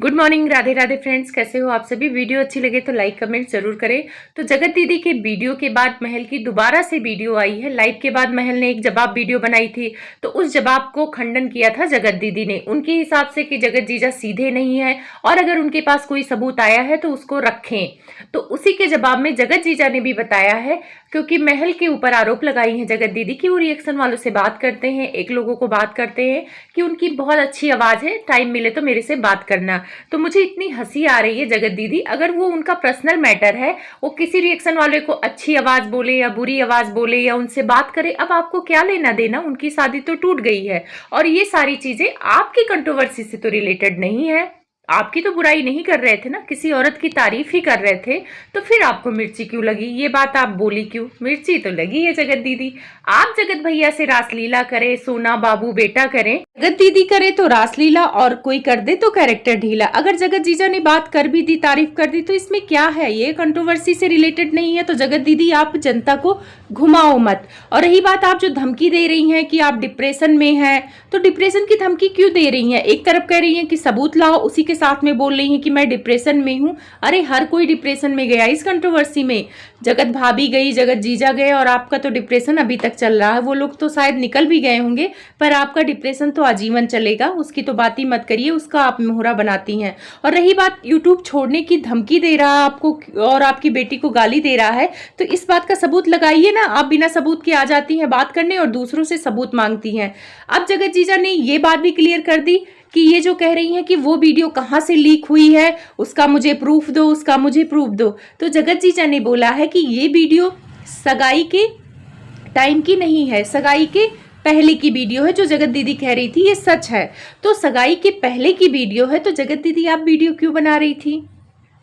Good morning, Radhe Radhe friends. कैसे हो आप सभी। वीडियो अच्छी लगे तो लाइक कमेंट जरूर करें। तो जगत दीदी के वीडियो के बाद महल की दोबारा से वीडियो आई है। लाइव के बाद महल ने एक जवाब वीडियो बनाई थी, तो उस जवाब को खंडन किया था जगत दीदी ने, उनके हिसाब से कि जगत जीजा सीधे नहीं है और अगर उनके पास कोई सबूत आया है तो उसको रखें। तो उसी के जवाब में जगत जीजा ने भी बताया है, क्योंकि महल के ऊपर आरोप लगाई है जगत दीदी की वो रिएक्शन वालों से बात करते हैं, एक लोगों को बात करते हैं कि उनकी बहुत अच्छी आवाज है, टाइम मिले तो मेरे से बात करना। तो मुझे इतनी हंसी आ रही है जगत दीदी, अगर वो उनका पर्सनल मैटर है, वो किसी रिएक्शन वाले को अच्छी आवाज बोले या बुरी आवाज बोले या उनसे बात करे, अब आपको क्या लेना देना। उनकी शादी तो टूट गई है और ये सारी चीजें आपकी कंट्रोवर्सी से तो रिलेटेड नहीं है। आपकी तो बुराई नहीं कर रहे थे ना, किसी औरत की तारीफ ही कर रहे थे, तो फिर आपको मिर्ची क्यों लगी, ये बात आप बोली क्यों। मिर्ची तो लगी है जगत दीदी। आप जगत भैया से रासलीला करे, सोना बाबू बेटा करें, जगत दीदी करे तो रासलीला और कोई कर दे तो कैरेक्टर ढीला। अगर जगत जीजा ने बात कर भी दी, तारीफ कर दी, तो इसमें क्या है, ये कंट्रोवर्सी से रिलेटेड नहीं है। तो जगत दीदी आप जनता को घुमाओ मत। और रही बात, आप जो धमकी दे रही हैं कि आप डिप्रेशन में हैं, तो डिप्रेशन की धमकी क्यों दे रही हैं। एक तरफ कह रही हैं कि सबूत लाओ, उसी के साथ में बोल रही हैं कि मैं डिप्रेशन में हूं। अरे हर कोई डिप्रेशन में गया इस कंट्रोवर्सी में। जगत भाभी गई, जगत जीजा गए, और आपका तो डिप्रेशन अभी तक चल रहा है। वो लोग तो शायद निकल भी गए होंगे, पर आपका डिप्रेशन तो आजीवन चलेगा, उसकी तो बात ही मत करिए, उसका आप मोहरा बनाती हैं। और रही बात यूट्यूब छोड़ने की, धमकी दे रहा आपको और आपकी बेटी को गाली दे रहा है, तो इस बात का सबूत लगाइए ना। आप बिना सबूत के आ जाती हैं बात करने और दूसरों से सबूत मांगती हैं। अब जगत जीजा ने ये बात भी क्लियर कर दी कि ये जो कह रही हैं कि वो वीडियो कहाँ से लीक हुई है, उसका मुझे प्रूफ दो, उसका मुझे प्रूफ दो। तो जगत जीजा ने बोला है कि ये वीडियो सगाई के टाइम की नहीं है, सगाई के पहले की वीडियो है। जो जगत दीदी कह रही थी ये सच है। तो सगाई के पहले की वीडियो है, तो जगत दीदी आप वीडियो क्यों बना रही थी।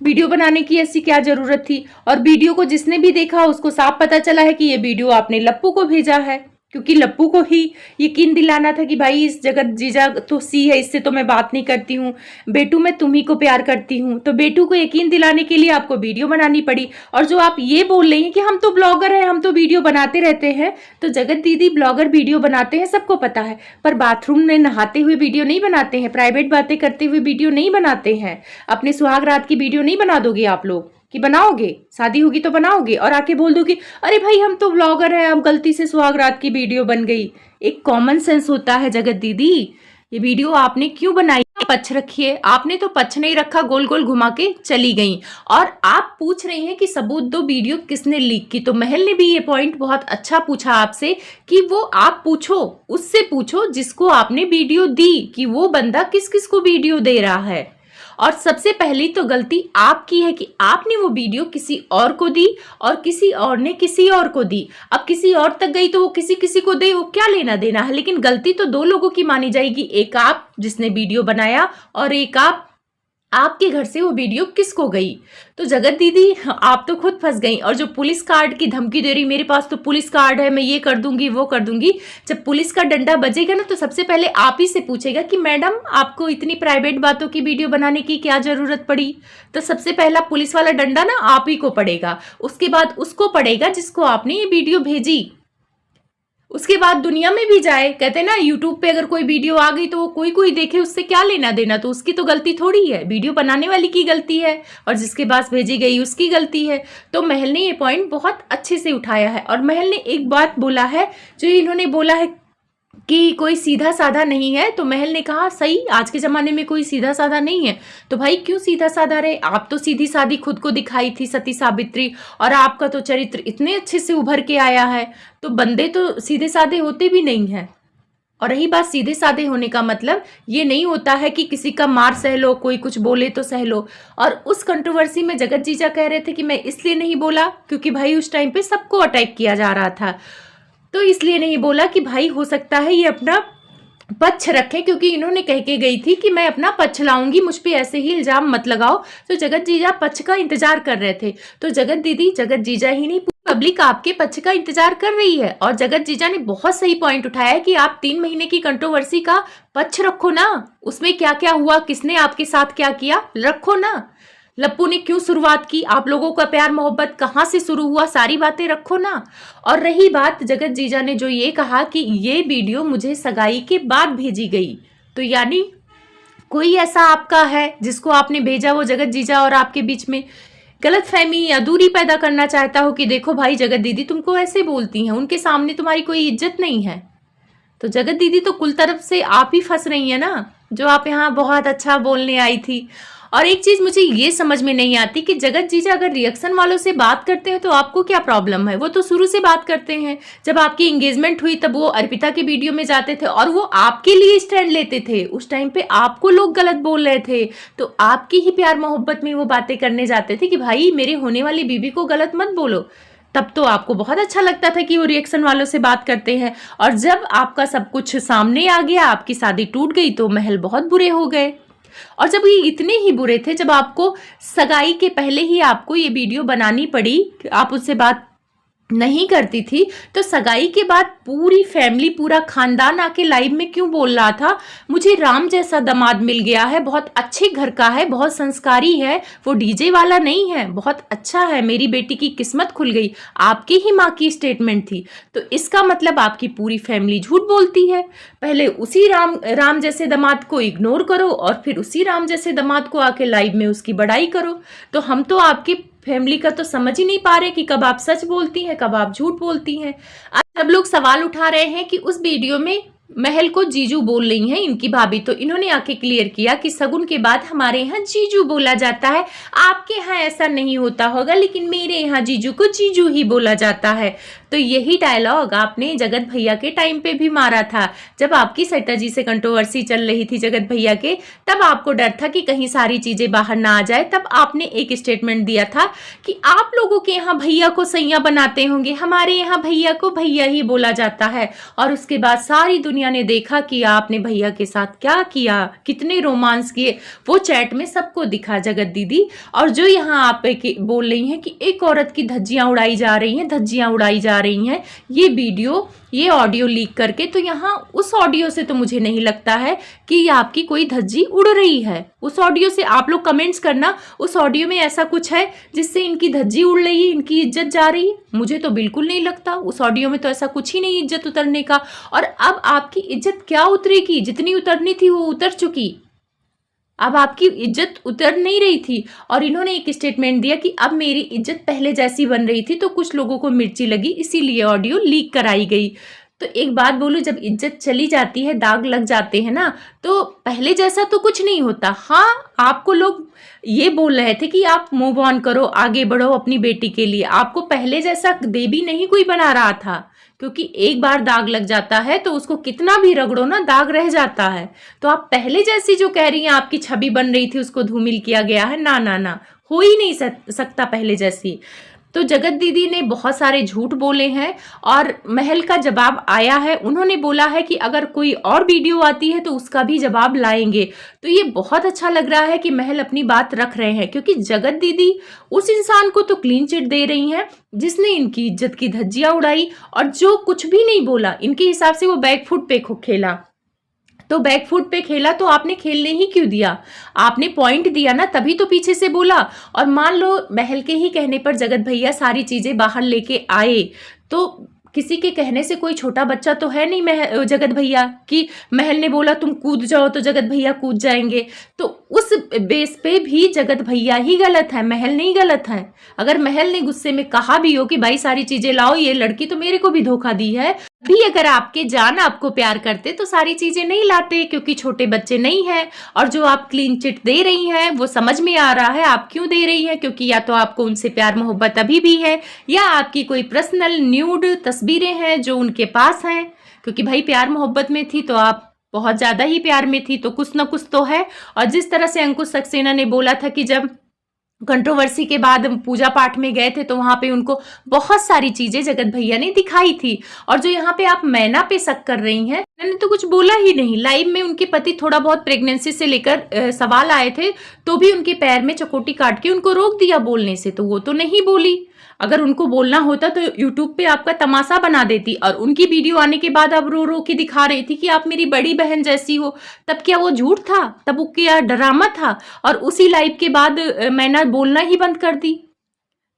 वीडियो बनाने की ऐसी क्या जरूरत थी। और वीडियो को जिसने भी देखा उसको साफ पता चला है कि ये वीडियो आपने लप्पू को भेजा है, क्योंकि लप्पू को ही यकीन दिलाना था कि भाई इस जगत जीजा तो सी है, इससे तो मैं बात नहीं करती हूँ, बेटू मैं तुम्ही को प्यार करती हूँ। तो बेटू को यकीन दिलाने के लिए आपको वीडियो बनानी पड़ी। और जो आप ये बोल रही हैं कि हम तो ब्लॉगर हैं, हम तो वीडियो बनाते रहते हैं, तो जगत दीदी ब्लॉगर वीडियो बनाते हैं, सबको पता है, पर बाथरूम में नहाते हुए वीडियो नहीं बनाते हैं, प्राइवेट बातें करते हुए वीडियो नहीं बनाते हैं। अपने सुहाग रात की वीडियो नहीं बना दोगे आप लोग, कि बनाओगे, शादी होगी तो बनाओगे और आके बोल दो कि अरे भाई हम तो ब्लॉगर हैं, अब गलती से सुहाग रात की वीडियो बन गई। एक कॉमन सेंस होता है जगत दीदी। ये वीडियो आपने क्यों बनाई, पछ रखिए। आपने तो पछ नहीं रखा, गोल गोल घुमा के चली गई। और आप पूछ रही हैं कि सबूत दो, वीडियो किसने लीक की। तो महल ने भी ये पॉइंट बहुत अच्छा पूछा आपसे कि वो आप पूछो, उससे पूछो जिसको आपने वीडियो दी, कि वो बंदा किस किस को वीडियो दे रहा है। और सबसे पहली तो गलती आपकी है कि आपने वो वीडियो किसी और को दी और किसी और ने किसी और को दी। अब किसी और तक गई तो वो किसी किसी को दे, वो क्या लेना देना है। लेकिन गलती तो दो लोगों की मानी जाएगी, एक आप जिसने वीडियो बनाया और एक आपके घर से वो वीडियो किसको गई। तो जगत दीदी आप तो खुद फंस गई। और जो पुलिस कार्ड की धमकी दे रही, मेरे पास तो पुलिस कार्ड है, मैं ये कर दूंगी वो कर दूंगी। जब पुलिस का डंडा बजेगा ना, तो सबसे पहले आप ही से पूछेगा कि मैडम आपको इतनी प्राइवेट बातों की वीडियो बनाने की क्या जरूरत पड़ी। तो सबसे पहला पुलिस वाला डंडा ना आप ही को पड़ेगा, उसके बाद उसको पड़ेगा जिसको आपने ये वीडियो भेजी, उसके बाद दुनिया में भी जाए। कहते हैं ना, यूट्यूब पे अगर कोई वीडियो आ गई तो वो कोई कोई देखे, उससे क्या लेना देना। तो उसकी तो गलती थोड़ी है, वीडियो बनाने वाली की गलती है और जिसके पास भेजी गई उसकी गलती है। तो महल ने ये पॉइंट बहुत अच्छे से उठाया है। और महल ने एक बात बोला है, जो इन्होंने बोला है कि कोई सीधा साधा नहीं है, तो महल ने कहा सही, आज के जमाने में कोई सीधा साधा नहीं है। तो भाई क्यों सीधा साधा रहे, आप तो सीधी सादी खुद को दिखाई थी सती सावित्री, और आपका तो चरित्र इतने अच्छे से उभर के आया है। तो बंदे तो सीधे साधे होते भी नहीं हैं। और रही बात सीधे साधे होने का मतलब, ये नहीं होता है कि किसी का मार सह लो, कोई कुछ बोले तो सह लो। और उस कंट्रोवर्सी में जगत जीजा कह रहे थे कि मैं इसलिए नहीं बोला क्योंकि भाई उस टाइम पे सबको अटैक किया जा रहा था, तो इसलिए नहीं बोला कि भाई हो सकता है ये अपना पक्ष रखे, क्योंकि इन्होंने कह के गई थी कि मैं अपना पक्ष लाऊंगी, मुझ पे ऐसे ही इल्जाम मत लगाओ। तो जगत जीजा पक्ष का इंतजार कर रहे थे। तो जगत दीदी, जगत जीजा ही नहीं, पब्लिक आपके पक्ष का इंतजार कर रही है। और जगत जीजा ने बहुत सही पॉइंट उठाया है कि आप 3 महीने की कंट्रोवर्सी का पक्ष रखो ना, उसमें क्या क्या हुआ, किसने आपके साथ क्या किया, रखो ना। लप्पू ने क्यों शुरुआत की, आप लोगों का प्यार मोहब्बत कहाँ से शुरू हुआ, सारी बातें रखो ना। और रही बात जगत जीजा ने जो ये कहा कि ये वीडियो मुझे सगाई के बाद भेजी गई, तो यानी कोई ऐसा आपका है जिसको आपने भेजा, वो जगत जीजा और आपके बीच में गलतफहमी या दूरी पैदा करना चाहता हो कि देखो भाई जगत दीदी तुमको ऐसे बोलती हैं, उनके सामने तुम्हारी कोई इज्जत नहीं है। तो जगत दीदी तो कुल तरफ से आप ही फंस रही है ना, जो आप यहाँ बहुत अच्छा बोलने आई थी। और एक चीज मुझे ये समझ में नहीं आती कि जगत जीजा अगर रिएक्शन वालों से बात करते हैं तो आपको क्या प्रॉब्लम है। वो तो शुरू से बात करते हैं, जब आपकी एंगेजमेंट हुई तब वो अर्पिता के वीडियो में जाते थे और वो आपके लिए स्टैंड लेते थे। उस टाइम पे आपको लोग गलत बोल रहे थे तो आपकी ही प्यार मोहब्बत में वो बातें करने जाते थे कि भाई मेरे होने वाली बीबी को गलत मत बोलो। तब तो आपको बहुत अच्छा लगता था कि वो रिएक्शन वालों से बात करते हैं। और जब आपका सब कुछ सामने आ गया, आपकी शादी टूट गई, तो महल बहुत बुरे हो गए। और जब ये इतने ही बुरे थे, जब आपको सगाई के पहले ही आपको ये वीडियो बनानी पड़ी, आप उससे बात नहीं करती थी, तो सगाई के बाद पूरी फैमिली, पूरा खानदान आके लाइव में क्यों बोल रहा था मुझे राम जैसा दामाद मिल गया है, बहुत अच्छे घर का है, बहुत संस्कारी है, वो डीजे वाला नहीं है, बहुत अच्छा है, मेरी बेटी की किस्मत खुल गई। आपकी ही माँ की स्टेटमेंट थी। तो इसका मतलब आपकी पूरी फैमिली झूठ बोलती है। पहले उसी राम जैसे दामाद को इग्नोर करो और फिर उसी राम जैसे दामाद को आके लाइव में उसकी बड़ाई करो। तो हम तो आपकी फैमिली का तो समझ ही नहीं पा रहे कि कब आप सच बोलती हैं, कब आप झूठ बोलती हैं। आज सब लोग सवाल उठा रहे हैं कि उस वीडियो में महल को जीजू बोल रही हैं इनकी भाभी, तो इन्होंने आके क्लियर किया कि सगुन के बाद हमारे यहाँ जीजू बोला जाता है, आपके यहाँ ऐसा नहीं होता होगा, लेकिन मेरे यहाँ जीजू को जीजू ही बोला जाता है। तो यही डायलॉग आपने जगत भैया के टाइम पे भी मारा था। जब आपकी सरिता जी से कंट्रोवर्सी चल रही थी जगत भैया के, तब आपको डर था कि कहीं सारी चीजें बाहर ना आ जाए। तब आपने एक स्टेटमेंट दिया था कि आप लोगों के यहाँ भैया को सैया बनाते होंगे, हमारे यहाँ भैया को भैया ही बोला जाता है। और उसके बाद सारी दुनिया ने देखा कि आपने भैया के साथ क्या किया, कितने रोमांस किए, वो चैट में सबको दिखा जगत दीदी। और जो यहाँ आप बोल रही हैं कि एक औरत की धज्जियां उड़ाई जा रही हैं, धज्जियां उड़ाई जा रही हैं, ये वीडियो, ये ऑडियो लीक करके, तो यहाँ उस ऑडियो से तो मुझे नहीं लगता है कि ये आपकी कोई धज्जी उड़ रही है। उस ऑडियो से आप लोग कमेंट्स करना, उस ऑडियो में ऐसा कुछ है जिससे इनकी धज्जी उड़ रही है, इनकी इज्जत जा रही है? मुझे तो बिल्कुल नहीं लगता। उस ऑडियो में तो ऐसा कुछ ही नहीं इज्जत उतरने का। और अब आपकी इज्जत क्या उतरेगी? जितनी उतरनी थी वो उतर चुकी, अब आपकी इज्जत उतर नहीं रही थी। और इन्होंने एक स्टेटमेंट दिया कि अब मेरी इज्जत पहले जैसी बन रही थी, तो कुछ लोगों को मिर्ची लगी, इसीलिए ऑडियो लीक कराई गई। तो एक बात बोलूं, जब इज्जत चली जाती है, दाग लग जाते हैं ना, तो पहले जैसा तो कुछ नहीं होता। हाँ, आपको लोग ये बोल रहे थे कि आप मूव ऑन करो, आगे बढ़ो अपनी बेटी के लिए। आपको पहले जैसा देवी नहीं कोई बना रहा था, क्योंकि एक बार दाग लग जाता है तो उसको कितना भी रगड़ो ना, दाग रह जाता है। तो आप पहले जैसी जो कह रही हैं आपकी छवि बन रही थी उसको धूमिल किया गया है, ना ना ना, हो ही नहीं सकता पहले जैसी। तो जगत दीदी ने बहुत सारे झूठ बोले हैं और महल का जवाब आया है। उन्होंने बोला है कि अगर कोई और वीडियो आती है तो उसका भी जवाब लाएंगे। तो ये बहुत अच्छा लग रहा है कि महल अपनी बात रख रहे हैं, क्योंकि जगत दीदी उस इंसान को तो क्लीन चिट दे रही हैं जिसने इनकी इज्जत की धज्जियां उड़ाई और जो कुछ भी नहीं बोला। इनके हिसाब से वो बैकफुट पे खेला, तो बैकफुट पे खेला तो आपने खेलने ही क्यों दिया? आपने पॉइंट दिया ना, तभी तो पीछे से बोला। और मान लो महल के ही कहने पर जगत भैया सारी चीजें बाहर लेके आए, तो किसी के कहने से कोई छोटा बच्चा तो है नहीं जगत भैया कि महल ने बोला तुम कूद जाओ तो जगत भैया कूद जाएंगे। तो उस बेस पे भी जगत भैया ही गलत है, महल नहीं गलत है। अगर महल ने गुस्से में कहा भी हो कि भाई सारी चीजें लाओ, ये लड़की तो मेरे को भी धोखा दी है, भी अगर आपके जान आपको प्यार करते तो सारी चीजें नहीं लाते, क्योंकि छोटे बच्चे नहीं हैं। और जो आप क्लीन चिट दे रही हैं वो समझ में आ रहा है आप क्यों दे रही हैं, क्योंकि या तो आपको उनसे प्यार मोहब्बत अभी भी है, या आपकी कोई पर्सनल न्यूड तस्वीरें हैं जो उनके पास हैं। क्योंकि भाई प्यार मोहब्बत में थी तो आप बहुत ज्यादा ही प्यार में थी, तो कुछ ना कुछ तो है। और जिस तरह से अंकुश सक्सेना ने बोला था कि जब कंट्रोवर्सी के बाद पूजा पाठ में गए थे तो वहां पे उनको बहुत सारी चीजें जगत भैया ने दिखाई थी। और जो यहाँ पे आप मैना पे शक कर रही हैं, मैंने तो कुछ बोला ही नहीं। लाइव में उनके पति थोड़ा बहुत प्रेगनेंसी से लेकर सवाल आए थे तो भी उनके पैर में चकोटी काट के उनको रोक दिया बोलने से, तो वो तो नहीं बोली। अगर उनको बोलना होता तो यूट्यूब पे आपका तमाशा बना देती। और उनकी वीडियो आने के बाद अब रो रो के दिखा रही थी कि आप मेरी बड़ी बहन जैसी हो। तब क्या वो झूठ था? तब वो क्या ड्रामा था? और उसी लाइव के बाद मैंने बोलना ही बंद कर दी।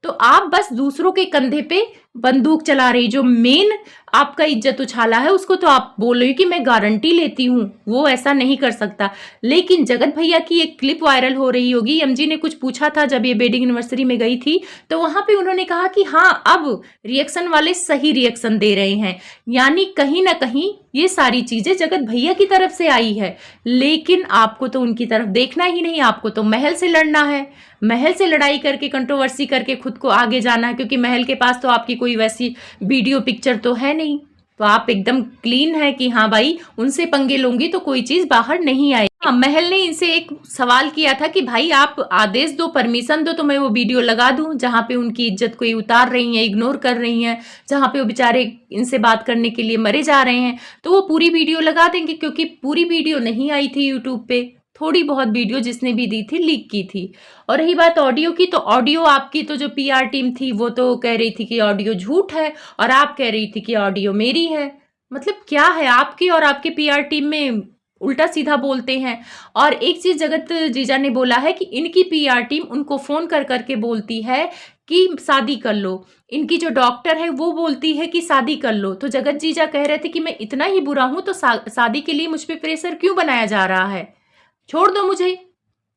तो आप बस दूसरों के कंधे पे बंदूक चला रही, जो मेन आपका इज्जत उछाला है उसको तो आप बोल रही हो कि मैं गारंटी लेती हूँ, वो ऐसा नहीं कर सकता। लेकिन जगत भैया की एक क्लिप वायरल हो रही होगी, एमजी ने कुछ पूछा था जब ये वेडिंग एनिवर्सरी में गई थी, तो वहां पे उन्होंने कहा कि हाँ अब रिएक्शन वाले सही रिएक्शन दे रहे हैं, यानी कहीं ना कहीं ये सारी चीजें जगत भैया की तरफ से आई है। लेकिन आपको तो उनकी तरफ देखना ही नहीं, आपको तो महल से लड़ना है, महल से लड़ाई करके कंट्रोवर्सी करके खुद को आगे जाना है, क्योंकि महल के पास तो आपकी कोई वैसी वीडियो पिक्चर तो है नहीं, तो आप एकदम क्लीन है कि हाँ भाई उनसे पंगे लूंगी तो कोई चीज बाहर नहीं आएगी। हाँ, महल ने इनसे एक सवाल किया था कि भाई आप आदेश दो, परमिशन दो तो मैं वो वीडियो लगा दूं जहां पे उनकी इज्जत को उतार रही हैं, इग्नोर कर रही हैं, जहां पे वो बेचारे इनसे बात करने के लिए मरे जा रहे हैं, तो वो पूरी वीडियो लगा देंगे, क्योंकि पूरी वीडियो नहीं आई थी यूट्यूब पे, थोड़ी बहुत वीडियो जिसने भी दी थी लीक की थी। और रही बात ऑडियो की, तो ऑडियो आपकी तो जो पीआर टीम थी वो तो कह रही थी कि ऑडियो झूठ है, और आप कह रही थी कि ऑडियो मेरी है। मतलब क्या है आपकी और आपके पीआर टीम में, उल्टा सीधा बोलते हैं। और एक चीज जगत जीजा ने बोला है कि इनकी पीआर टीम उनको फोन कर करके बोलती है कि शादी कर लो, इनकी जो डॉक्टर है वो बोलती है कि शादी कर लो। तो जगत जीजा कह रहे थे कि मैं इतना ही बुरा हूं तो शादी के लिए मुझ पे प्रेशर क्यों बनाया जा रहा है, छोड़ दो मुझे,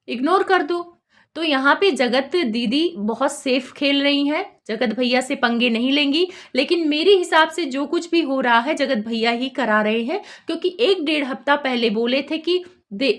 इग्नोर कर दो। तो यहाँ पे जगत दीदी बहुत सेफ खेल रही हैं, जगत भैया से पंगे नहीं लेंगी। लेकिन मेरे हिसाब से जो कुछ भी हो रहा है जगत भैया ही करा रहे हैं, क्योंकि 1-1.5 हफ्ता पहले बोले थे कि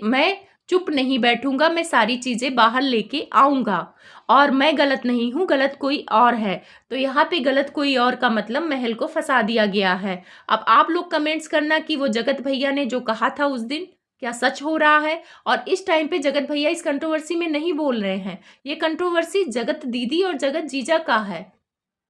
मैं चुप नहीं बैठूंगा, मैं सारी चीजें बाहर लेके आऊंगा, और मैं गलत नहीं हूं, गलत कोई और है। तो यहाँ पे गलत कोई और का मतलब महल को फंसा दिया गया है। अब आप लोग कमेंट्स करना कि वो जगत भैया ने जो कहा था उस दिन क्या सच हो रहा है। और इस टाइम पे जगत भैया इस कंट्रोवर्सी में नहीं बोल रहे हैं, ये कंट्रोवर्सी जगत दीदी और जगत जीजा का है।